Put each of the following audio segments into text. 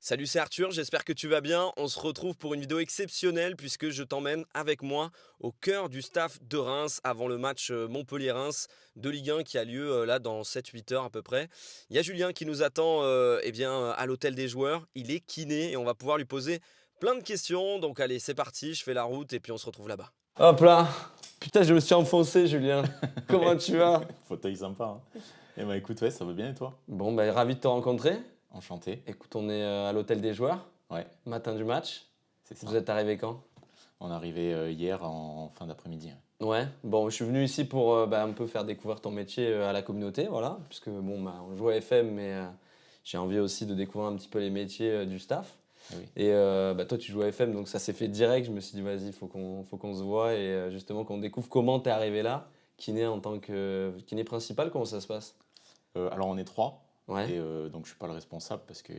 Salut, c'est Arthur, j'espère que tu vas bien. On se retrouve pour une vidéo exceptionnelle puisque je t'emmène avec moi au cœur du staff de Reims avant le match Montpellier-Reims de Ligue 1 qui a lieu là dans 7-8 heures à peu près. Il y a Julien qui nous attend à l'hôtel des joueurs. Il est kiné et on va pouvoir lui poser plein de questions. Donc allez, c'est parti, je fais la route et puis on se retrouve là-bas. Hop là! Putain, je me suis enfoncé, Julien. Comment Ouais, tu vas? fauteuil sympa, hein. Eh ben écoute, ouais, ça va bien et toi? Bon, bah, ravi de te rencontrer. Enchanté. Écoute, on est à l'hôtel des joueurs, Ouais, matin du match. c'est Vous ça. êtes arrivé quand? On est arrivé hier en fin d'après-midi. Ouais, bon, je suis venu ici pour un peu faire découvrir ton métier à la communauté, voilà. Puisque, bon, bah, on joue à FM, mais j'ai envie aussi de découvrir un petit peu les métiers du staff. Eh oui. Et bah, toi, tu joues à FM, donc ça s'est fait direct. Je me suis dit, vas-y, faut qu'on se voit et justement qu'on découvre comment t'es arrivé là, kiné en tant que kiné principal, comment ça se passe? Alors on est trois. Ouais, Et donc je suis pas le responsable parce qu'il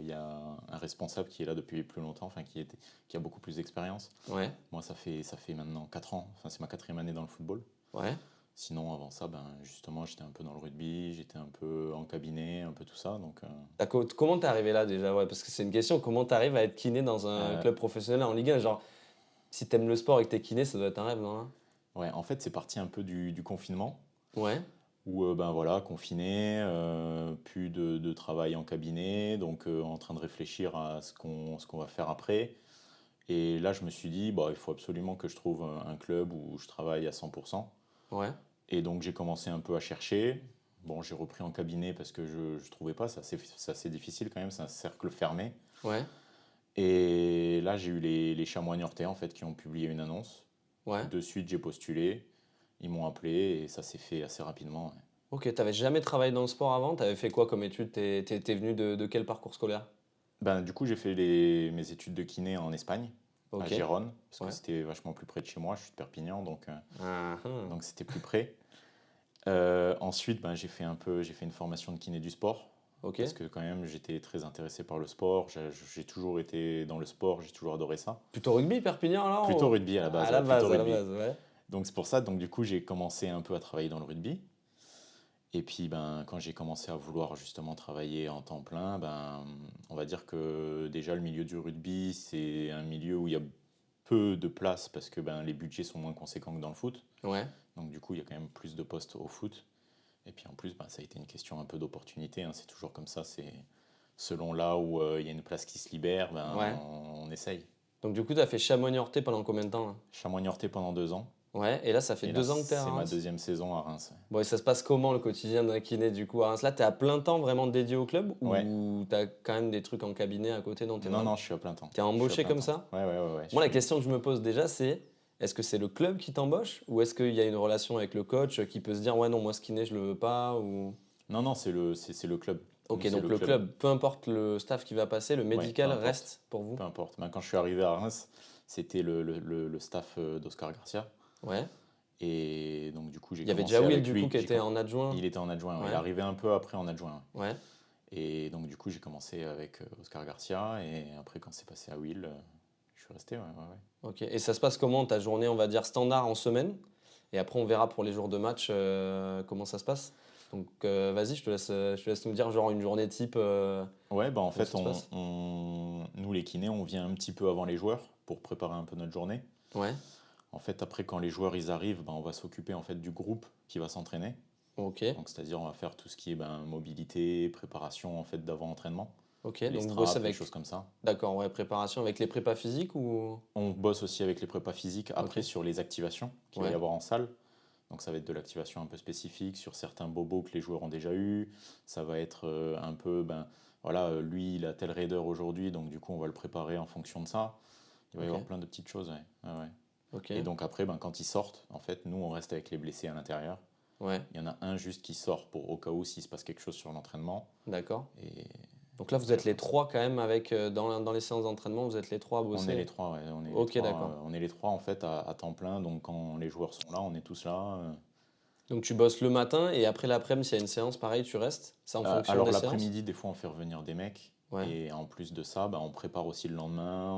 y a un responsable qui est là depuis plus longtemps, enfin qui a beaucoup plus d'expérience. ouais, Moi ça fait maintenant 4 ans, enfin c'est ma quatrième année dans le football. ouais. Sinon avant ça, ben justement j'étais un peu dans le rugby, j'étais un peu en cabinet, un peu tout ça. Donc Comment t'es arrivé là déjà? Ouais, parce que c'est une question. Comment t'arrives à être kiné dans un euh, club professionnel en Ligue 1? Genre, si t'aimes le sport et que t'es kiné, ça doit être un rêve, non? Hein. ouais, en fait c'est parti un peu du confinement. Ouais, Où ben voilà, confiné, plus de travail en cabinet, donc en train de réfléchir à ce qu'on va faire après. Et là, je me suis dit, bah, il faut absolument que je trouve un club où je travaille à 100%. ouais, Et donc j'ai commencé un peu à chercher. Bon, j'ai repris en cabinet parce que je ne trouvais pas, c'est assez difficile quand même, c'est un cercle fermé. ouais, Et là, j'ai eu les Chamois Niortais en fait qui ont publié une annonce. ouais. De suite, j'ai postulé, ils m'ont appelé et ça s'est fait assez rapidement. Ouais. Ok, t'avais jamais travaillé dans le sport avant? T'avais fait quoi comme études? T'es venu de quel parcours scolaire? Ben, du coup, j'ai fait mes études de kiné en Espagne, à Ok, Gérone, parce que ouais. c'était vachement plus près de chez moi. Je suis de Perpignan, donc Ah, ah. donc c'était plus près. Ensuite, ben, j'ai fait une formation de kiné du sport, Ok, parce que quand même, j'étais très intéressé par le sport. J'ai toujours été dans le sport, j'ai toujours adoré ça. plutôt rugby, Perpignan alors? Plutôt rugby à la À base, la ouais, plutôt base, à la rugby. base, ouais. Donc c'est pour ça, donc du coup, j'ai commencé un peu à travailler dans le rugby. Et puis, ben, quand j'ai commencé à vouloir justement travailler en temps plein, ben, on va dire que déjà le milieu du rugby, c'est un milieu où il y a peu de place parce que ben, les budgets sont moins conséquents que dans le foot. Ouais. Donc du coup, il y a quand même plus de postes au foot. Et puis en plus, ben, ça a été une question un peu d'opportunité, hein. C'est toujours comme ça. C'est selon là où il y a une place qui se libère, ben, Ouais. on essaye. Donc du coup, t'as fait Chamois-Niortais pendant combien de temps là? Chamois-Niortais pendant 2 ans. Ouais, et là, ça fait Et là, 2 ans que t'es à c'est ma Reims? deuxième saison à Reims. Bon, et ça se passe comment le quotidien d'un kiné du coup à Reims? Là, t'es à plein temps vraiment dédié au club Ouais. ou t'as quand même des trucs en cabinet à côté dont t'es Non, vraiment... non, je suis à plein temps. T'es Je suis à embauché plein comme temps. ça? Ouais, ouais, ouais, ouais. Moi, la question que je me pose déjà, c'est est-ce que c'est le club qui t'embauche ou est-ce qu'il y a une relation avec le coach qui peut se dire ouais, non, moi, ce kiné, je le veux pas ou... Non, non, c'est le club. Nous, Ok, c'est donc le le club. club, peu importe le staff qui va passer, le Ouais, peu médical importe. reste pour vous? Peu importe. Ben, quand je suis arrivé à Reims, c'était le staff d'Oscar Garcia. Ouais. Et donc, du coup, j'ai Il y avait déjà commencé Will avec du coup lui. qui était en adjoint? Il était en adjoint, ouais. Il est Ouais, arrivé un peu après en adjoint. ouais. Et donc, du coup, j'ai commencé avec Oscar Garcia. Et après, quand c'est passé à Will, je suis resté, ouais, ouais, ouais. Ok, et ça se passe comment ta journée, on va dire, standard en semaine? Et après, on verra pour les jours de match comment ça se passe. Donc, vas-y, je te laisse nous dire, genre, une journée type, Ouais, bah en comment fait, ça se passe? nous les kinés, on vient un petit peu avant les joueurs pour préparer un peu notre journée. Ouais, En fait, après, quand les joueurs ils arrivent, ben, on va s'occuper en fait du groupe qui va s'entraîner. ok, Donc, c'est-à-dire, on va faire tout ce qui est ben, mobilité, préparation en fait d'avant-entraînement, ok. les Donc, vous bossez straps, les avec, choses comme ça. d'accord, ouais, préparation avec les prépas physiques ou... On bosse aussi avec les prépas physiques Ok, après sur les activations qu'il va y ouais, avoir en salle. Donc, ça va être de l'activation un peu spécifique sur certains bobos que les joueurs ont déjà eu. Ça va être un peu, ben voilà, lui, il a tel raider aujourd'hui, donc du coup, on va le préparer en fonction de ça. Il va y ok, avoir plein de petites choses, ouais. Ouais, ouais. ok, Et donc après, ben, quand ils sortent, en fait, nous, on reste avec les blessés à l'intérieur. ouais, Il y en a un juste qui sort pour au cas où s'il se passe quelque chose sur l'entraînement. d'accord. Et Donc là, vous ça va êtes les comme ça. trois quand même avec, dans les séances d'entraînement, vous êtes les trois à On est bosser? les trois, ouais, on est les Ok, trois, d'accord. on est les trois en fait à temps plein. Donc quand les joueurs sont là, on est tous là. Donc, tu bosses le matin et après l'après-midi, s'il y a une séance, pareil, tu restes? C'est en fonction Alors des séances? l'après-midi, des fois, on fait revenir des mecs. Ouais, Et en plus de ça, ben, on prépare aussi le lendemain.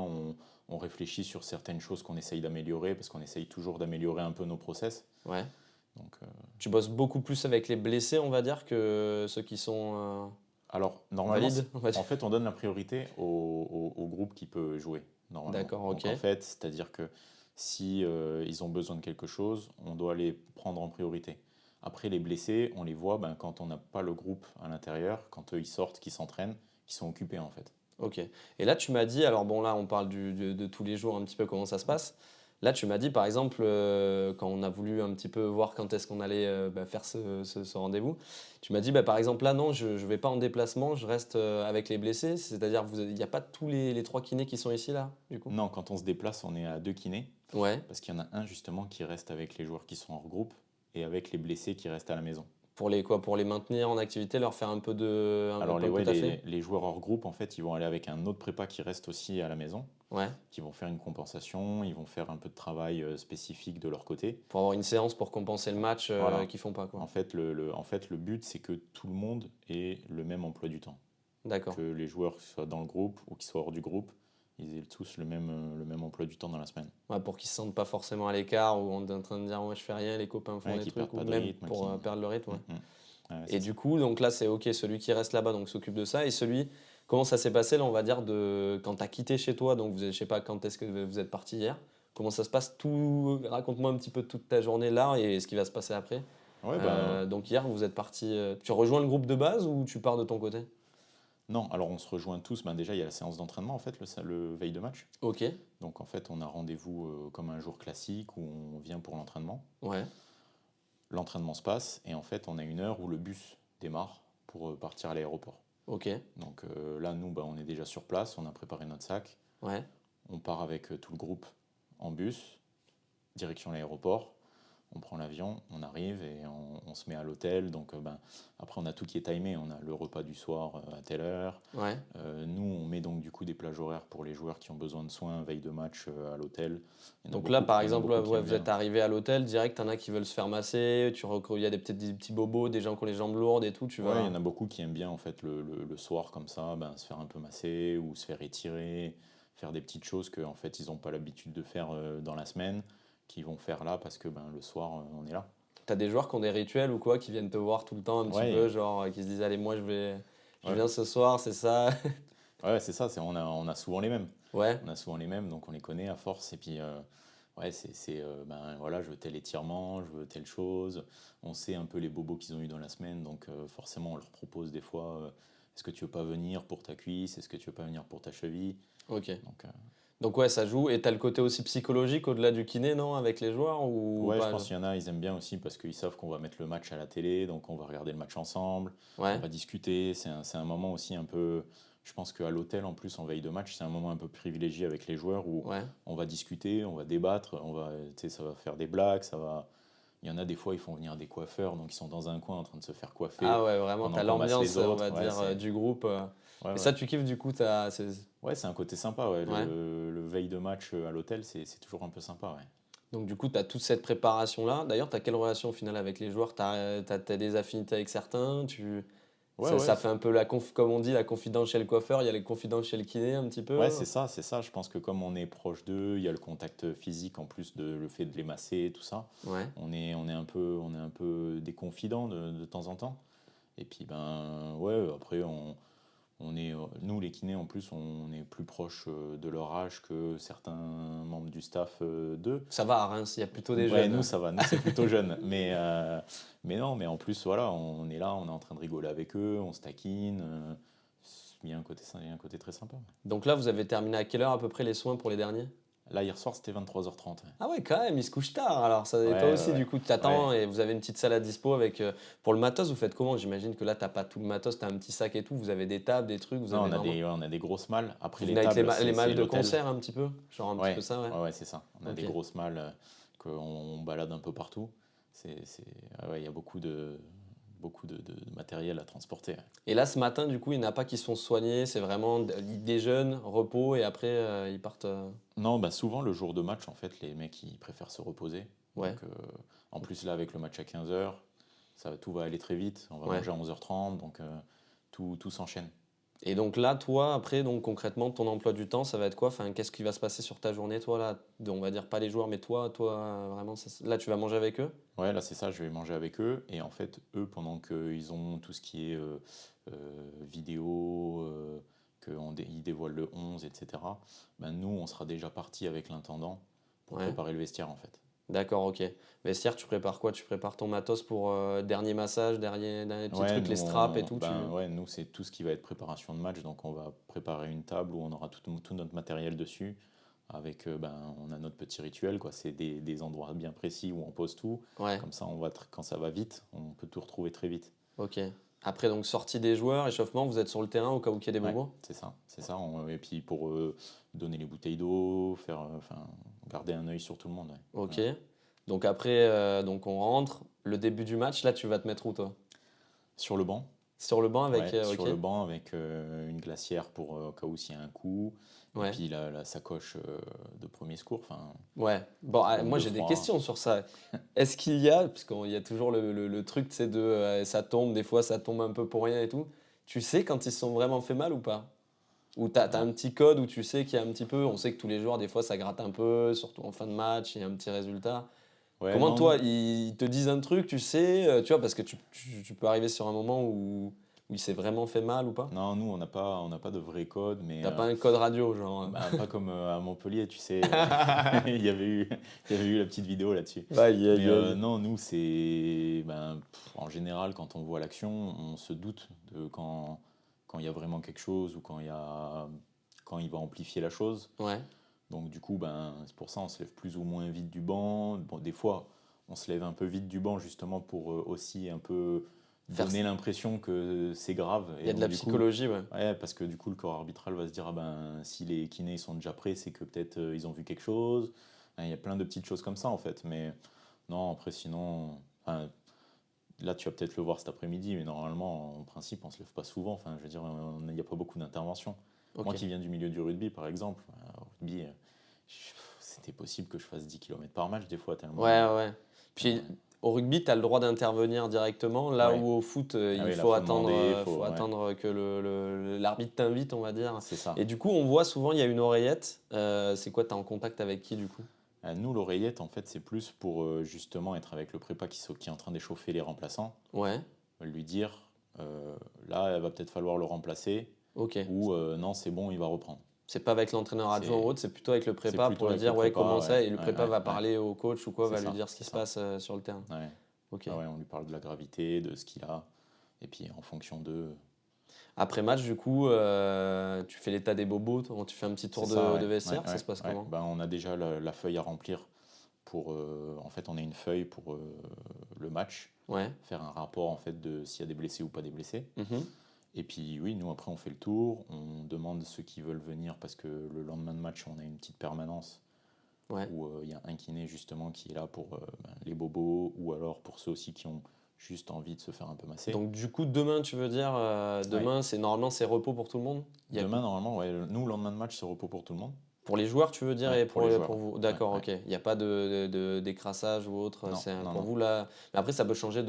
On réfléchit sur certaines choses qu'on essaye d'améliorer parce qu'on essaye toujours d'améliorer un peu nos process. ouais. Donc Tu bosses beaucoup plus avec les blessés, on va dire, que ceux qui sont. Alors, normalement, valide, on va dire. en fait, on donne la priorité au groupe qui peut jouer, normalement. D'accord, Donc, ok. en fait, c'est-à-dire que si ils ont besoin de quelque chose, on doit les prendre en priorité. Après, les blessés, on les voit ben, quand on n'a pas le groupe à l'intérieur, quand eux, ils sortent, qu'ils s'entraînent, qu'ils sont occupés, en fait. Ok. Et là, tu m'as dit, alors bon, là, on parle de tous les jours un petit peu comment ça se passe. Là, tu m'as dit, par exemple, quand on a voulu un petit peu voir quand est-ce qu'on allait faire ce rendez-vous, tu m'as dit, bah, par exemple, là, non, je ne vais pas en déplacement, je reste avec les blessés. C'est-à-dire, il n'y a pas tous les trois kinés qui sont ici, là, du coup? Non, quand on se déplace, on est à 2 kinés, Ouais. parce qu'il y en a un, justement, qui reste avec les joueurs qui sont hors groupe et avec les blessés qui restent à la maison. Pour les quoi? Pour les maintenir en activité, leur faire Alors, un peu taffer? les joueurs hors groupe, en fait, ils vont aller avec un autre prépa qui reste aussi à la maison, Ouais. qui vont faire une compensation, ils vont faire un peu de travail spécifique de leur côté. Pour avoir une séance pour compenser le match Voilà. qu'ils font pas, quoi. En fait, le but, c'est que tout le monde ait le même emploi du temps. D'accord. Que les joueurs qui soient dans le groupe ou qui soient hors du groupe, ils aient tous le même emploi du temps dans la semaine. Ouais, pour qu'ils se sentent pas forcément à l'écart ou en train de dire ouais, je fais rien, les copains font Ouais, des qu'ils trucs, perdent ou pas de même rythme. pour perdre le rythme. Ouais. Ouais, Et c'est du ça. coup, donc là, c'est ok, celui qui reste là-bas donc s'occupe de ça. Et celui, comment ça s'est passé là, on va dire, quand tu as quitté chez toi, donc je sais pas quand est-ce que vous êtes parti hier, comment ça se passe tout, raconte-moi un petit peu toute ta journée là et ce qui va se passer après. Ouais, ben, Donc hier, vous êtes parti, tu rejoins le groupe de base ou tu pars de ton côté? non, alors on se rejoint tous. Ben, déjà, il y a la séance d'entraînement, en fait, le veille de match. Ok, Donc, en fait, on a rendez-vous comme un jour classique où on vient pour l'entraînement. ouais, L'entraînement se passe et en fait, on a une heure où le bus démarre pour partir à l'aéroport. ok, Donc là, nous, ben, on est déjà sur place, on a préparé notre sac. ouais. On part avec tout le groupe en bus, direction l'aéroport. On prend l'avion, on arrive et on se met à l'hôtel. Donc ben, après, on a tout qui est timé. On a le repas du soir à telle heure. Ouais. Nous, on met donc du coup des plages horaires pour les joueurs qui ont besoin de soins veille de match à l'hôtel. Donc là, par Il y en a exemple, beaucoup qui ouais, aiment vous êtes bien. arrivé à l'hôtel, direct, t'en as qui veulent se faire masser, il y a des petits bobos, des gens qui ont les jambes lourdes et tout, tu Ouais, il y vas... en a beaucoup qui aiment bien en fait le soir comme ça, ben, se faire un peu masser ou se faire étirer, faire des petites choses que en fait ils n'ont pas l'habitude de faire dans la semaine, qu'ils vont faire là parce que ben, le soir on est là. T'as des joueurs qui ont des rituels ou quoi, qui viennent te voir tout le temps un petit Ouais, peu, genre, qui se disent, allez, moi, je ouais, viens ce soir, c'est ça. ouais, c'est ça, on a souvent les mêmes. Ouais, On a souvent les mêmes, donc on les connaît à force. Et puis, ouais, ben voilà, je veux tel étirement, je veux telle chose. On sait un peu les bobos qu'ils ont eu dans la semaine, donc forcément, on leur propose des fois est-ce que tu veux pas venir pour ta cuisse? Est-ce que tu veux pas venir pour ta cheville? ok. Donc, Donc ouais, ça joue. Et t'as le côté aussi psychologique au-delà du kiné, non, avec les joueurs ou ouais, je pas? pense qu'il y en a, ils aiment bien aussi parce qu'ils savent qu'on va mettre le match à la télé, donc on va regarder le match ensemble, on Ouais, va discuter. C'est un moment aussi un peu. Je pense qu'à l'hôtel, en plus, en veille de match, c'est un moment un peu privilégié avec les joueurs où ouais. on va discuter, on va débattre, tu sais, ça va faire des blagues, ça va. Il y en a des fois, ils font venir des coiffeurs, donc ils sont dans un coin en train de se faire coiffer Ah ouais, vraiment, pendant t'as qu'on masse l'ambiance, les on autres. va Ouais, dire, du groupe. ouais, Et ouais. ça, tu kiffes, du coup, Ouais, c'est un côté sympa. Ouais. Ouais. Le veille de match à l'hôtel, c'est toujours un peu sympa. Ouais. Donc du coup, tu as toute cette préparation-là. D'ailleurs, tu as quelle relation au final avec les joueurs? Tu as, des affinités avec certains? Ouais, Ça fait un peu comme on dit, la confidence chez le coiffeur, il y a les confidences chez le kiné un petit ouais, peu. c'est ça, c'est ça. Je pense que comme on est proche d'eux, il y a le contact physique en plus de le fait de les masser et tout ça. Ouais. On est un peu des confidents de temps en temps. Et puis ben ouais, après nous les kinés en plus, on est plus proche de leur âge que certains membres du staff d'eux. Ça va à Reims, il y a plutôt des Ouais, jeunes. nous ça va, nous c'est plutôt jeune. Mais non, mais en plus voilà, on est là, on est en train de rigoler avec eux, on se taquine. Il y a il y a un côté très sympa. Donc là, vous avez terminé à quelle heure à peu près les soins pour les derniers? Là hier soir c'était 23h30. Ah ouais, quand même, ils se couchent tard. Alors, ça, et toi Ouais, ouais, aussi, ouais. du coup, tu Ouais. t'attends et vous avez une petite salle à dispo avec. Pour le matos, vous faites comment? J'imagine que là, t'as pas tout le matos, tu as un petit sac et tout. Vous avez des tables, des trucs, vous Non, avez vraiment. ouais, on a des grosses malles. Vous Après les venez avec tables, les c'est malles de l'hôtel. concert un petit peu? Genre un petit peu Ouais, ça, ouais. ouais, ouais, c'est ça. On a Ok. des grosses malles qu'on balade un peu partout. Ouais, il y a beaucoup de matériel à transporter. Et là, ce matin, du coup, il n'y en a pas qui se font soigner, c'est vraiment ils déjeunent, repos, et après, ils partent. Non, bah souvent le jour de match, en fait, les mecs ils préfèrent se reposer. Ouais, Donc en plus là avec le match à 15h, tout va aller très vite. On va ouais. manger à 11h30, donc tout s'enchaîne. Et donc là, toi, après, donc concrètement, ton emploi du temps, ça va être quoi? Enfin, qu'est-ce qui va se passer sur ta journée, toi, là? On va dire pas les joueurs, mais toi, vraiment, là, tu vas manger avec eux? Ouais, là c'est ça, je vais manger avec eux. Et en fait, eux, pendant qu'ils ont tout ce qui est vidéo, qu'il dévoile le 11, etc. Ben, nous, on sera déjà parti avec l'intendant pour Ouais. préparer le vestiaire en fait. D'accord, ok. Vestiaire, tu prépares quoi? Tu prépares ton matos pour dernier massage, dernier petit Ouais, truc, nous, les straps et tout. nous, c'est tout ce qui va être préparation de match. Donc, on va préparer une table où on aura tout notre matériel dessus. Avec, on a notre petit rituel, quoi. C'est des endroits bien précis où on pose tout. Ouais, Comme ça, quand ça va vite, on peut tout retrouver très vite. ok. Après, donc, sortie des joueurs, échauffement, vous êtes sur le terrain au cas où il y a des Ouais, bobos? c'est ça, c'est ça. Et puis pour donner les bouteilles d'eau, garder un œil sur tout le monde. Ouais. Ok. Voilà. Donc après, donc on rentre. Le début du match, là, tu vas te mettre où, toi? Sur le banc, Sur le banc avec. ouais, sur Ok. le banc avec une glacière pour au cas où s'il y a un coup, et Ouais. puis la sacoche de premier secours, enfin, Ouais. Bon, manque moi de j'ai des froid. questions sur ça. Est-ce qu'il y a, parce qu'il y a toujours le truc, tu sais, de ça tombe, des fois ça tombe un peu pour rien et tout. Tu sais quand ils se sont vraiment fait mal ou pas? Ou t'as Non. un petit code où tu sais qu'il y a un petit peu, on sait que tous les joueurs, des fois ça gratte un peu, surtout en fin de match, il y a un petit résultat. Ouais, Comment non, toi, nous, ils te disent un truc, tu sais, tu vois, parce que tu peux arriver sur un moment où il s'est vraiment fait mal ou pas? non, nous on n'a pas de vrai code, mais T'as pas un code radio, genre. pas comme à Montpellier, tu sais, il y avait eu la petite vidéo là-dessus. Aïe, Mais aïe, aïe. non, nous, c'est. En général, quand on voit l'action, on se doute de quand il y a vraiment quelque chose ou quand il va amplifier la chose. Ouais. Donc, du coup, c'est pour ça on se lève plus ou moins vite du banc. Bon, des fois, on se lève un peu vite du banc justement pour aussi un peu Faire... donner l'impression que c'est grave. Il y Et a de donc, la du coup, psychologie, ouais. ouais, parce que du coup, le corps arbitral va se dire, si les kinés sont déjà prêts, c'est que peut-être ils ont vu quelque chose. Il y a plein de petites choses comme ça, en fait. Mais non, après, sinon, enfin, là, tu vas peut-être le voir cet après-midi, mais normalement, en principe, on se lève pas souvent. Enfin, je veux dire, il n'y a pas beaucoup d'interventions. Moi Ok. qui viens du milieu du rugby, par exemple, au rugby, c'était possible que je fasse 10 km par match, des fois, Ouais, tellement. ouais. Puis tellement- au rugby, tu as le droit d'intervenir directement, là Ouais. où au foot, Ah il oui, là, faut faut attendre, demander, faut ouais, attendre que l'arbitre t'invite, on va dire. c'est ça. Et du coup, on voit souvent, il y a une oreillette. C'est quoi, tu es en contact avec qui du coup? Nous, l'oreillette, en fait, c'est plus pour justement être avec le prépa qui est en train d'échauffer les remplaçants, Ouais, lui dire là, il va peut-être falloir le remplacer, ok. ou non, c'est bon, il va reprendre. C'est pas avec l'entraîneur adjoint ou C'est autre, c'est plutôt avec le c'est prépa plutôt pour lui avec le dire ouais, prépa, comment ouais, ça, et le ouais, prépa ouais, va ouais. parler au coach ou quoi, C'est va lui ça, dire ce qui c'est se ça. passe sur le terrain. Ouais. Ok. Ah ouais, on lui parle de la gravité, de ce qu'il a, et puis en fonction de. Après match, du coup, tu fais l'état des bobos, tu fais un petit C'est tour ça, de ouais, ouais, vestiaire, ça ouais, se passe ouais. comment? On a déjà la feuille à remplir pour. En fait, on a une feuille pour le match, Ouais. faire un rapport en fait de s'il y a des blessés ou pas des blessés. Mhm. Et puis oui, nous après on fait le tour, on demande ceux qui veulent venir parce que le lendemain de match on a une petite permanence Ouais. où il y a un kiné justement qui est là pour les bobos ou alors pour ceux aussi qui ont juste envie de se faire un peu masser. Donc du coup, demain, tu veux dire, Ouais. demain, c'est normalement c'est repos pour tout le monde? Il y a Demain normalement, ouais, nous le lendemain de match c'est repos pour tout le monde. pour les joueurs, tu veux dire, Ouais, et pour les joueurs. pour vous. Ouais, D'accord, ouais. ok. Il n'y a pas d'écrassage ou autre. Non, C'est non, pour non. vous là. Mais après, ça peut changer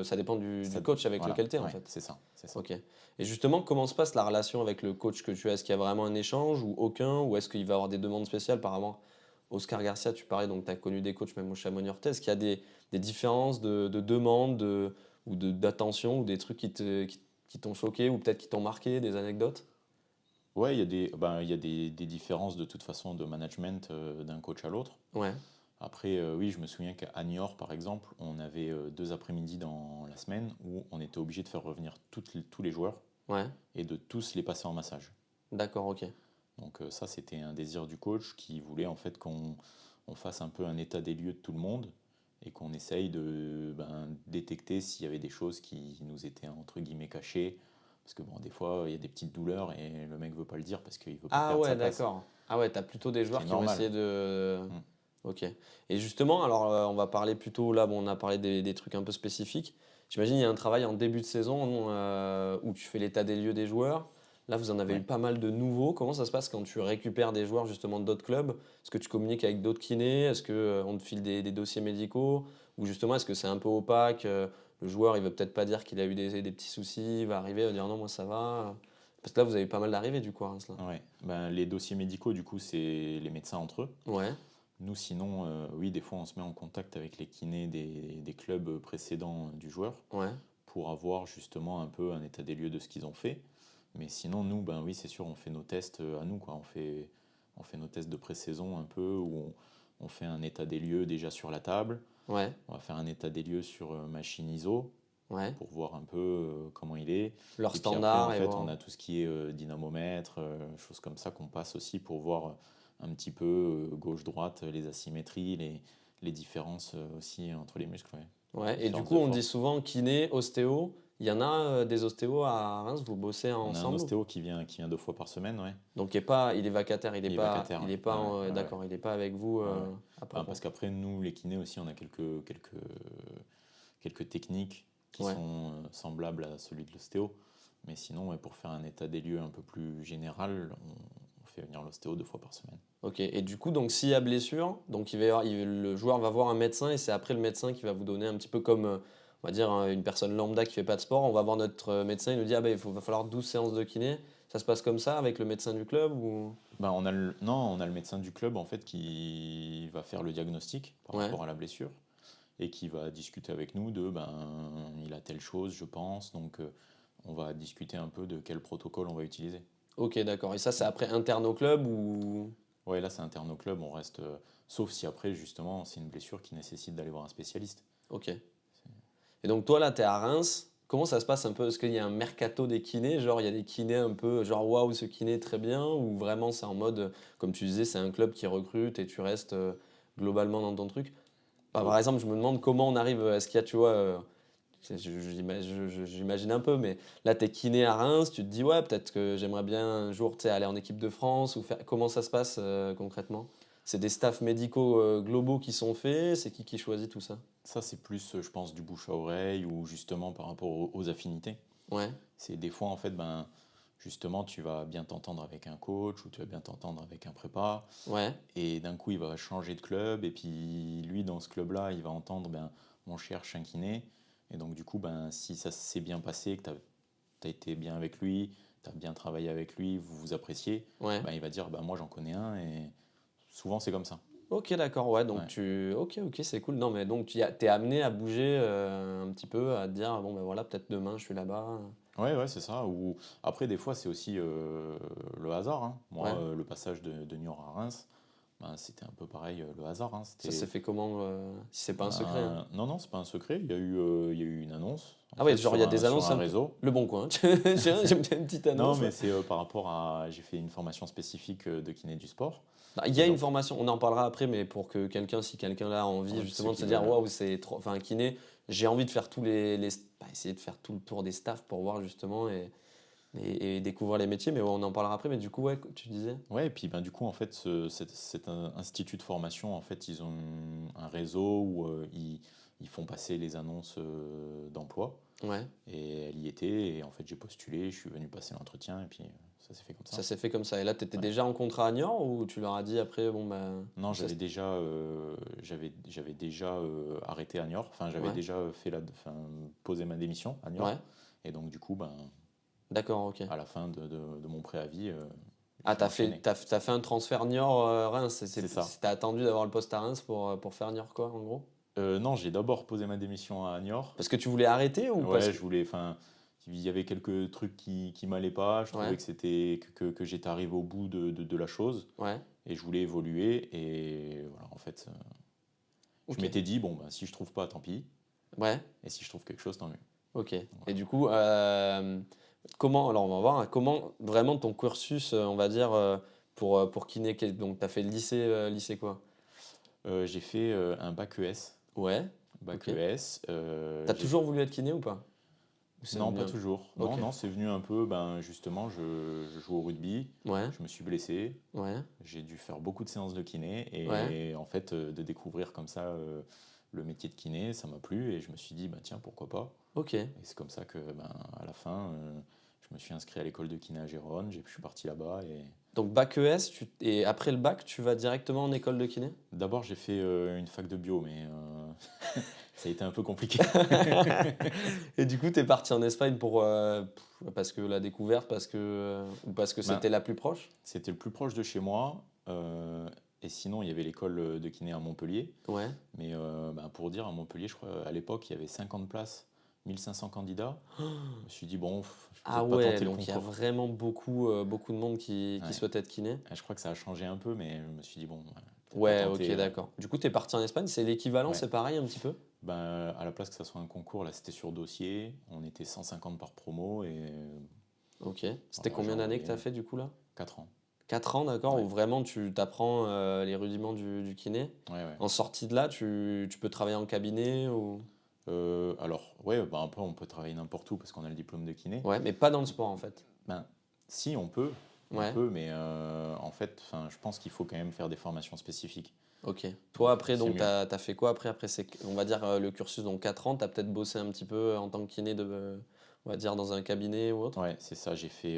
ça dépend Ça- du coach avec voilà, lequel tu es en ouais, fait. c'est ça, c'est ça. Ok. Et justement, comment se passe la relation avec le coach que tu as? Est-ce qu'il y a vraiment un échange ou aucun? Ou est-ce qu'il va y avoir des demandes spéciales par rapport à Oscar Garcia, tu parlais, donc tu as connu des coachs même au Chamonix-Orthez. Est-ce qu'il y a des différences de demandes ou d'attention ou des trucs qui t'ont choqué ou peut-être qui t'ont marqué, des anecdotes? Ouais, il y a des différences de toute façon de management d'un coach à l'autre. Ouais, Après, oui, je me souviens qu'à Niort, par exemple, on avait 2 après-midi dans la semaine où on était obligé de faire revenir tous les joueurs ouais, et de tous les passer en massage. d'accord, ok. Donc ça, c'était un désir du coach qui voulait en fait qu'on fasse un peu un état des lieux de tout le monde et qu'on essaye de détecter s'il y avait des choses qui nous étaient entre guillemets cachées. Parce que bon, des fois, il y a des petites douleurs et le mec veut pas le dire parce qu'il veut pas Ah perdre ouais, sa place. d'accord. Ah ouais, t'as plutôt des Ce qui joueurs est qui ont normal. essayé de... Mm. Ok. Et justement, alors on va parler plutôt, là, bon, on a parlé des trucs un peu spécifiques. J'imagine il y a un travail en début de saison où tu fais l'état des lieux des joueurs. Là, vous en avez eu Ouais. pas mal de nouveaux. Comment ça se passe quand tu récupères des joueurs justement d'autres clubs? Est-ce que tu communiques avec d'autres kinés? Est-ce que on te file des dossiers médicaux? Ou justement, est-ce que c'est un peu opaque? Le joueur, il veut peut-être pas dire qu'il a eu des petits soucis, il va arriver, il va dire non, moi ça va. Parce que là, vous avez pas mal d'arrivées du coup à Reims, là. Ouais. Les dossiers médicaux, du coup, c'est les médecins entre eux. Ouais, Nous, sinon, oui, des fois, on se met en contact avec les kinés des clubs précédents du joueur ouais. pour avoir justement un peu un état des lieux de ce qu'ils ont fait. Mais sinon, nous, ben oui, c'est sûr, on fait nos tests à nous, quoi. On fait nos tests de pré-saison un peu, où on fait un état des lieux déjà sur la table. Ouais, On va faire un état des lieux sur machine ISO ouais. pour voir un peu comment il est. Leur Et puis après, en standard et fait, on voir. a tout ce qui est dynamomètre, choses comme ça qu'on passe aussi pour voir un petit peu gauche-droite, les asymétries, les différences aussi entre les muscles. Ouais. Ouais. Et du Différences coup, de on dit force. souvent kiné, ostéo. Il y en a des ostéos à Reims, vous bossez On a un ensemble? ostéo qui vient 2 fois par semaine, ouais. Donc il est vacataire, Il est vacataire, il ouais. est pas, Ouais, ouais, ouais, ouais. d'accord, il est pas avec vous Ouais, ouais. à Ben, propos. parce qu'après, nous, les kinés aussi, on a quelques techniques qui Ouais. sont semblables à celui de l'ostéo. Mais sinon, ouais, pour faire un état des lieux un peu plus général, on fait venir l'ostéo 2 fois par semaine. Ok. Et du coup, donc s'il y a blessure, donc le joueur va voir un médecin et c'est après le médecin qui va vous donner un petit peu comme, on va dire, une personne lambda qui fait pas de sport. On va voir notre médecin, il nous dit ah ben va falloir 12 séances de kiné. Ça se passe comme ça avec le médecin du club ou? Ben, non, on a le médecin du club en fait qui va faire le diagnostic par Ouais. rapport à la blessure et qui va discuter avec nous de ben il a telle chose, je pense, donc on va discuter un peu de quel protocole on va utiliser. Ok, d'accord. Et ça, c'est après interne au club ou? Ouais, là c'est interne au club, on reste sauf si après justement c'est une blessure qui nécessite d'aller voir un spécialiste. Ok. Et donc toi là, tu es à Reims. Comment ça se passe un peu? Est-ce qu'il y a un mercato des kinés? Genre il y a des kinés un peu genre waouh, ce kiné est très bien? Ou vraiment c'est en mode, comme tu disais, c'est un club qui recrute et tu restes globalement dans ton truc? Bah, Euh, par exemple, je me demande comment on arrive, est-ce qu'il y a, tu vois, j'imagine un peu, mais là, tu es kiné à Reims, tu te dis, ouais, peut-être que j'aimerais bien un jour, tu sais, aller en équipe de France ou faire. Comment ça se passe concrètement? C'est des staffs médicaux globaux qui sont faits, c'est qui choisit tout ça? Ça c'est plus je pense du bouche à oreille ou justement par rapport aux affinités. Ouais, C'est des fois, en fait, ben, justement, tu vas bien t'entendre avec un coach ou tu vas bien t'entendre avec un prépa. ouais, Et d'un coup, il va changer de club. Et puis, lui, dans ce club-là, il va entendre, ben, on cherche un kiné. Et donc, du coup, ben, si ça s'est bien passé, que tu as été bien avec lui, tu as bien travaillé avec lui, vous vous appréciez, ouais. ben, il va dire, ben, moi, j'en connais un. Et souvent, c'est comme ça. Ok, d'accord, ouais, donc Ouais. tu. Ok, ok, c'est cool. Non, mais donc t'es amené à bouger un petit peu, à te dire, bon, ben voilà, peut-être demain je suis là-bas. Ouais, ouais, c'est ça. Ou après, des fois, c'est aussi le hasard, hein. Moi, Ouais. le passage de Niort à Reims, ben, c'était un peu pareil, le hasard, hein. Ça s'est C'était fait comment, si c'est pas un secret, hein? ben, non, non, c'est pas un secret. Il y a eu une annonce, en Ah ouais, fait, genre il y a des sur annonces un un peu. réseau. Le Bon Coin. J'aime bien une petite Non, annonce. mais c'est par rapport à. J'ai fait une formation spécifique de kiné du sport. Bah, il y Et a une donc, formation, on en parlera après, mais pour que quelqu'un, si quelqu'un là a envie ouais, ceux justement de qui se dire veulent. waouh, c'est trop. Enfin, kiné, j'ai envie de faire essayer de faire tout le tour des staffs pour voir justement et découvrir les métiers, mais ouais, on en parlera après. Mais du coup, ouais, tu disais? Ouais, et puis ben, du coup, en fait, cet institut de formation, en fait, ils ont un réseau où ils font passer les annonces d'emploi. Ouais, Et elle y était, et en fait j'ai postulé, je suis venu passer l'entretien, et puis ça s'est fait comme ça. ça s'est fait comme ça. Et là, tu étais Ouais. déjà en contrat à Niort ou tu leur as dit après, bon, bah. Non, ça, j'avais déjà arrêté à Niort, enfin j'avais ouais, déjà posé ma démission à Niort, ouais, et donc du coup, ben, d'accord, ok. à la fin de mon préavis, Ah, j'ai enchaîné. t'as fait un transfert Niort-Reims. C'est ça. T'as attendu d'avoir le poste à Reims pour faire Niort, quoi, en gros? Non, j'ai d'abord posé ma démission à Niort. Parce que tu voulais arrêter ou parce Ouais, que. je voulais, enfin, il y avait quelques trucs qui m'allaient pas, je trouvais Ouais, que que j'étais arrivé au bout de la chose, ouais, et je voulais évoluer, et voilà, en fait. Je ok. m'étais dit, bon, bah, si je trouve pas, tant pis. Ouais, Et si je trouve quelque chose, tant mieux. ok. Et Voilà. du coup, comment, alors on va voir, hein, comment vraiment ton cursus, on va dire, pour kiné, donc tu as fait le lycée, lycée quoi? J'ai fait un bac ES. Ouais, Bac ok. ES. T'as toujours voulu être kiné ou pas? Ou c'est Non, venu pas un peu. toujours. Ok. Non, non, c'est venu un peu, ben, justement, je joue au rugby, Ouais, je me suis blessé, ouais, j'ai dû faire beaucoup de séances de kiné, ouais, et en fait, de découvrir comme ça le métier de kiné, ça m'a plu, et je me suis dit, bah, tiens, pourquoi pas. ok. Et c'est comme ça que, ben, à la fin, je me suis inscrit à l'école de kiné à Gérone, je suis parti là-bas, et Donc bac ES, et après le bac, tu vas directement en école de kiné? d'abord, j'ai fait une fac de bio, mais ça a été un peu compliqué. Et du coup, tu es parti en Espagne parce que la découverte, ou parce que Ben, c'était la plus proche? c'était le plus proche de chez moi. Et sinon, il y avait l'école de kiné à Montpellier. Ouais, Mais ben, pour dire, à Montpellier, je crois, à l'époque, il y avait 50 places 1500 candidats. Je me suis dit, bon, je vais Ah peut-être pas ouais, tenter le donc il y a concours. vraiment beaucoup de monde qui Ouais. souhaite être kiné. Et je crois que ça a changé un peu, mais je me suis dit, bon, peut-être pas Ouais, ok, tenter. d'accord. Du coup, tu es parti en Espagne, c'est l'équivalent, Ouais. c'est pareil un petit peu? Ben, à la place que ça soit un concours, là, c'était sur dossier. On était 150 par promo et Ok. C'était voilà, j'ai combien d'années que tu as envoyé fait du coup là? 4 ans. 4 ans, d'accord, Ouais, où vraiment tu t'apprends les rudiments du kiné. ouais, ouais. En sortie de là, tu peux travailler en cabinet ou... Alors, ouais, ben, après, on peut travailler n'importe où parce qu'on a le diplôme de kiné. Ouais, mais pas dans le sport en fait. Ben, si, on Ouais, peut, mais en fait, enfin, je pense qu'il faut quand même faire des formations spécifiques. ok. Toi, Donc, après, c'est donc, mieux. t'as fait quoi après? Après, c'est, on va dire le cursus, donc 4 ans, t'as peut-être bossé un petit peu en tant que kiné on va dire dans un cabinet ou autre? Ouais, c'est ça. J'ai fait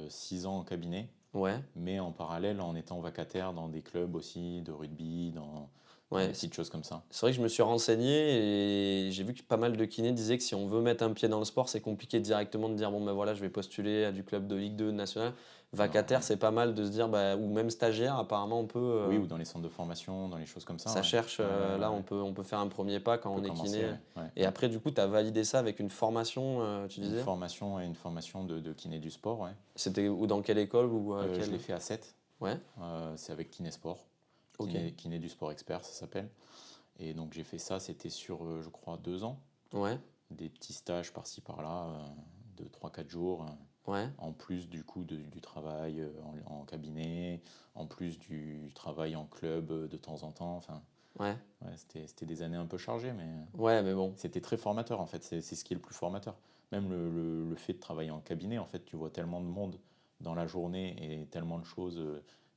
6 ans en cabinet, Ouais, mais en parallèle, en étant vacataire dans des clubs aussi, de rugby, dans ouais. des petites choses comme ça. C'est vrai que je me suis renseigné et j'ai vu que pas mal de kinés disaient que si on veut mettre un pied dans le sport, c'est compliqué directement de dire bon ben voilà, je vais postuler à du club de Ligue 2 national. Non, Vacataire, ouais. c'est pas mal de se dire bah, ou même stagiaire, apparemment on peut Oui, ou dans les centres de formation, dans les choses comme ça, ça ouais. cherche Ouais, ouais, là ouais, ouais. on peut faire un premier pas quand On peut on est commencer, kiné. ouais, ouais, Et ouais. après du coup, tu as validé ça avec une formation, tu Une disais? formation et une formation de kiné du sport, ouais. C'était ou dans quelle école ou Je quelle? l'ai fait à 7. Ouais, C'est avec Kinésport. OK. Kiné du sport expert, ça s'appelle. Et donc j'ai fait ça, c'était sur, je crois, 2 ans. Ouais, Des petits stages par-ci par-là, de 3 4 jours, ouais, en plus du coup du travail en cabinet, en plus du travail en club de temps en temps. Enfin, ouais. ouais, c'était des années un peu chargées, mais Ouais, mais bon. c'était très formateur en fait. C'est ce qui est le plus formateur. Même le fait de travailler en cabinet, en fait, tu vois tellement de monde dans la journée et tellement de choses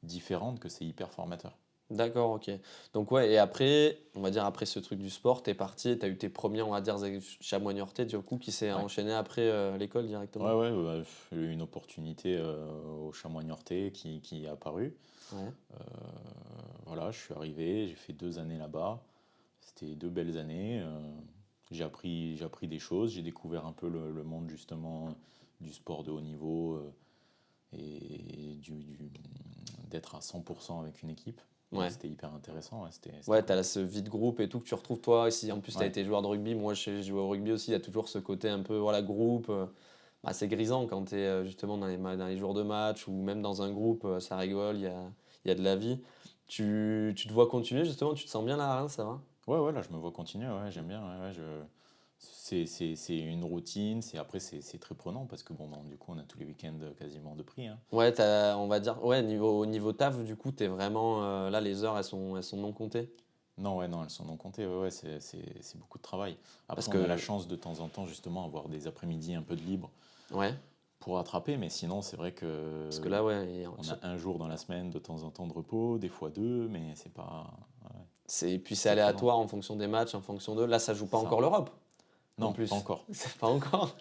différentes que c'est hyper formateur. D'accord, OK. Donc ouais, et après, on va dire après ce truc du sport, t'es parti, t'as eu tes premiers, on va dire, Chamois-Niortais, du coup, qui s'est Ouais. enchaîné après l'école Ouais, directement. ouais, j'ai eu une opportunité au Chamois-Niortais qui est apparue. Ouais, Euh, voilà, je suis arrivé, j'ai fait 2 années là-bas. C'était 2 belles années. J'ai appris des choses, j'ai découvert un peu le monde justement du sport de haut niveau et d'être à 100% avec une équipe. Donc ouais. c'était hyper intéressant, ouais, c'était Ouais, cool. t'as ce vide groupe et tout que tu retrouves toi. Si en plus t'as Ouais, été joueur de rugby, moi j'ai joué au rugby aussi, il y a toujours ce côté un peu voilà, groupe. Bah, c'est grisant quand t'es justement dans les jours de match ou même dans un groupe, ça rigole, il y a de la vie. Tu te vois continuer justement, tu te sens bien là à Reims, ça va? ouais, ouais, là je me vois continuer, ouais, j'aime bien. Ouais, ouais, c'est une routine, après c'est très prenant parce que bon, du coup on a tous les week-ends quasiment de prix, hein. Ouais, on va dire, ouais, au niveau taf, du coup, t'es vraiment. Là, les heures, elles sont non comptées. Non, ouais, non, elles sont non comptées, ouais, ouais, c'est beaucoup de travail. Parce Après, on a la que, chance de temps en temps, justement, avoir des après-midi un peu de libre ouais, pour rattraper, mais sinon, c'est vrai parce que que là, ouais, on a un jour dans la semaine de temps en temps de repos, des fois deux, mais c'est pas. Ouais, puis c'est c'est prenant, aléatoire en fonction des matchs, en fonction de. Là, ça joue pas c'est ça. encore l'Europe, en Non, pas plus. encore. C'est pas encore.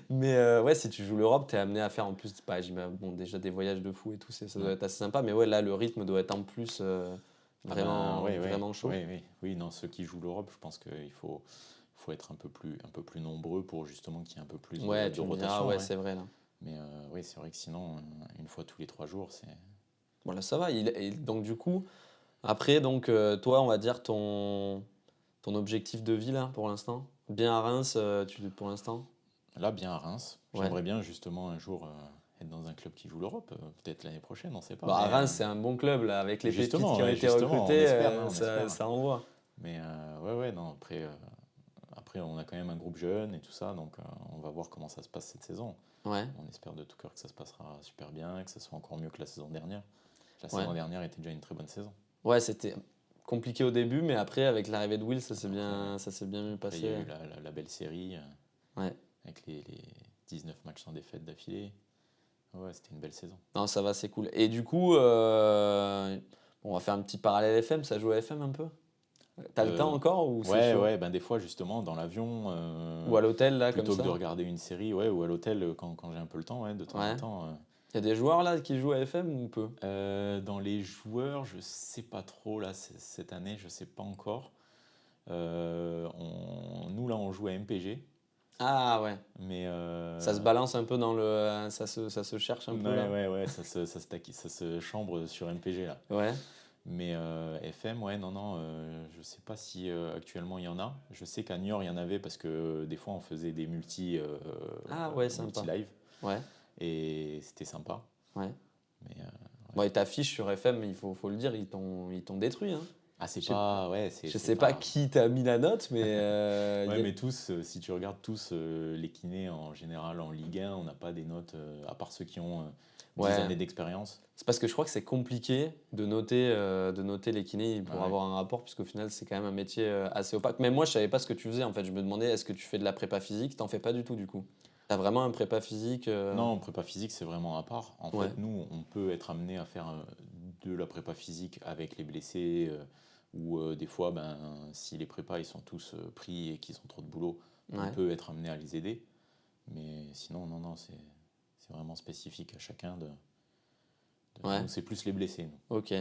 Mais ouais, si tu joues l'Europe, t'es amené à faire en plus, bah, bon, déjà des voyages de fou et tout, ça doit Ouais. être assez sympa. Mais ouais, là, le rythme doit être en plus Ah ben, vraiment, ouais, ouais, vraiment chaud. ouais, oui, oui, non, ceux qui jouent l'Europe, je pense faut être un peu plus nombreux pour justement qu'il y ait un peu plus Ouais, de tu me diras, rotation, ouais, ouais. c'est vrai, là. Mais oui, c'est vrai que sinon, une fois tous les 3 jours, c'est. Bon, là, ça va. Et donc, du coup, après, donc, toi, on va dire ton objectif de vie là pour l'instant? Bien à Reims, pour l'instant? Là, bien à Reims. Ouais. J'aimerais bien justement un jour être dans un club qui joue l'Europe, peut-être l'année prochaine, on ne sait pas. Bah, à Mais Reims, c'est un bon club là, avec les pépites justement, qui ont ouais, été justement, on recrutées, espère, hein, on espère. ça envoie. Mais ouais, ouais, non, après, on a quand même un groupe jeune et tout ça, donc on va voir comment ça se passe cette saison. Ouais, On espère de tout cœur que ça se passera super bien, que ça soit encore mieux que la saison dernière. La ouais. saison dernière était déjà une très bonne saison. Ouais, c'était compliqué au début, mais après, avec l'arrivée de Will, Après, ouais. ça s'est bien mieux Après, il y a passé. eu la belle série Ouais. avec les 19 matchs sans défaite d'affilée. Ouais, c'était une belle saison. Non, ça va, c'est cool. Et du coup, bon, on va faire un petit parallèle FM, ça joue à FM un peu? T'as le temps Euh, encore ou c'est ouais, chaud? ouais, ben des fois justement dans l'avion, Ou à l'hôtel là, comme plutôt que de ça? regarder une série, ouais, ou à l'hôtel quand j'ai un peu le temps, ouais, de temps en Ouais. temps. Il y a des joueurs là qui jouent à FM ou peu? Dans les joueurs, je sais pas trop là cette année, je sais pas encore. Nous là, on joue à MPG, Ah ouais. mais Ça se balance un peu dans ça se cherche un peu ouais, là. ouais, ouais, ça se chambre sur MPG là. Ouais. Mais FM, ouais, non, je sais pas si actuellement il y en a. Je sais qu'à Niort, il y en avait parce que des fois, on faisait des Ah ouais, sympa. multi-live Ouais, et c'était sympa. ouais. Mais Bon, et ta fiche sur FM, faut le dire, ils t'ont détruit, hein. c'est Je sais- pas, ouais, c'est Je sais pas qui t'a mis la note, mais Ouais, mais tous, si tu regardes tous les kinés en général en Ligue 1, on n'a pas des notes, à part ceux qui ont 10 Ouais. années d'expérience. c'est parce que je crois que c'est compliqué de noter les kinés pour Ouais. avoir un rapport, puisqu'au final, c'est quand même un métier assez opaque. Même moi, je savais pas ce que tu faisais, en fait. Je me demandais, est-ce que tu fais de la prépa physique? T'en fais pas du tout, du coup. T'as vraiment un prépa physique Non, prépa physique, c'est vraiment à part. En Ouais. fait, nous, on peut être amené à faire de la prépa physique avec les blessés, ou des fois, si les prépas ils sont tous pris et qu'ils ont trop de boulot, Ouais. on peut être amené à les aider. Mais sinon, non, c'est vraiment spécifique à chacun Ouais. Nous, c'est plus les blessés, nous. Ok.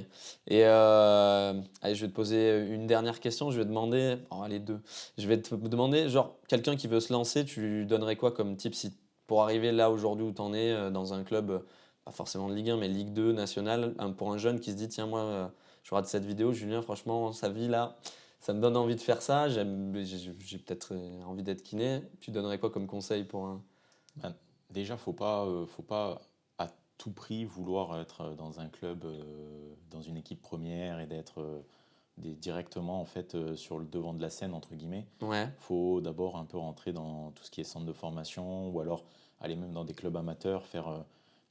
Et allez, je vais te poser une dernière question. Je vais demander, oh, allez, deux. Je vais te demander, genre, quelqu'un qui veut se lancer, tu lui donnerais quoi comme type si, pour arriver là aujourd'hui où tu en es, dans un club, pas forcément de Ligue 1, mais Ligue 2 nationale, pour un jeune qui se dit, tiens, moi, je regarde cette vidéo, Julien, franchement, sa vie là, ça me donne envie de faire ça, j'ai peut-être envie d'être kiné. Tu donnerais quoi comme conseil pour un. Déjà, faut pas à tout prix vouloir être dans un club, dans une équipe première et d'être directement en fait sur le devant de la scène entre guillemets. Ouais, Faut d'abord un peu rentrer dans tout ce qui est centre de formation ou alors aller même dans des clubs amateurs, faire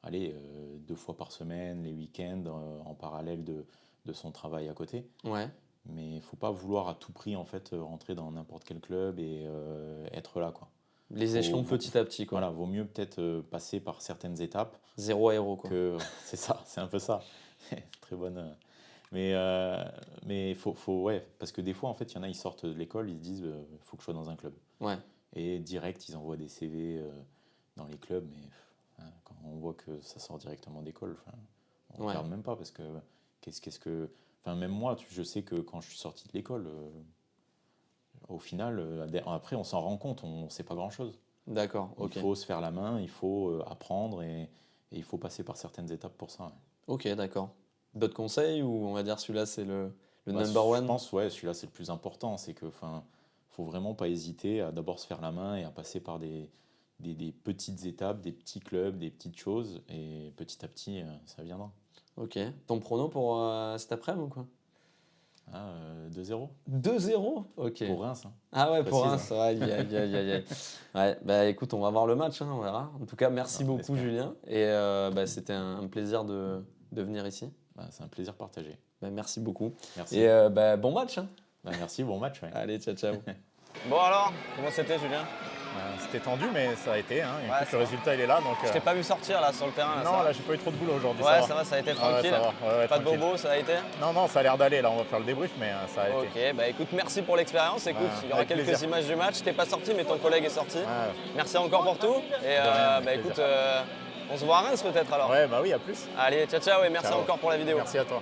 2 fois par semaine, les week-ends en parallèle de son travail à côté. ouais. Mais il faut pas vouloir à tout prix en fait rentrer dans n'importe quel club et être là quoi. Les échelons petit à petit, quoi. Voilà, vaut mieux peut-être passer par certaines étapes Zéro aéro, quoi. que c'est ça, c'est un peu ça. Très bonne. Mais ouais, parce que des fois en fait, il y en a, ils sortent de l'école, ils se disent, faut que je sois dans un club. Ouais, Et direct, ils envoient des CV dans les clubs, mais quand on voit que ça sort directement d'école, on ne Ouais. regarde même pas parce que qu'est-ce que. Enfin, même moi, je sais que quand je suis sorti de l'école, au final, après, on s'en rend compte, on ne sait pas grand-chose. d'accord, ok. Il faut se faire la main, il faut apprendre et il faut passer par certaines étapes pour ça. Ok, d'accord. D'autres conseils ou on va dire celui-là c'est le Bah, number je one? pense, ouais, celui-là, c'est le plus important. C'est que, faut vraiment pas hésiter à d'abord se faire la main et à passer par des petites étapes, des petits clubs, des petites choses. Et petit à petit, ça viendra. Ok. Ton prono pour cet après-midi ou quoi? 2-0 2-0? Ok. pour Reims. Hein. Ah ouais, pour Précise, Reims. Aïe, aïe, aïe, aïe, aïe. Ouais, bah écoute, on va voir le match, hein, on verra. En tout cas, merci On beaucoup espère. Julien. Et c'était un plaisir de venir ici. C'est un plaisir partagé. Bah, merci beaucoup. Merci. Et bon match, hein. Merci, bon match. Ouais. Allez, ciao, ciao. Bon alors, comment c'était Julien? C'était tendu, mais ça a été. Hein. Ouais, Écoute, ça le va. résultat, il est là. Donc, Je t'ai pas vu sortir là sur le terrain. non, là, j'ai pas eu trop de boulot aujourd'hui. Ouais, ça va. ça a été Ouais, tranquille. ça va. Ouais, Pas de tranquille. bobo, ça a été? Non, ça a l'air d'aller. Là, on va faire le débrief, mais ça a été. Ok, bah écoute, merci pour l'expérience. Écoute, Ouais, il y aura avec quelques plaisir. images du match. T'es pas sorti, mais ton collègue est sorti. Ouais, Merci encore pour tout. Et rien, avec écoute, plaisir. on se voit à Reims peut-être alors. ouais, bah oui, à plus. Allez, ciao, ciao et merci Ciao. encore pour la vidéo. Merci à toi.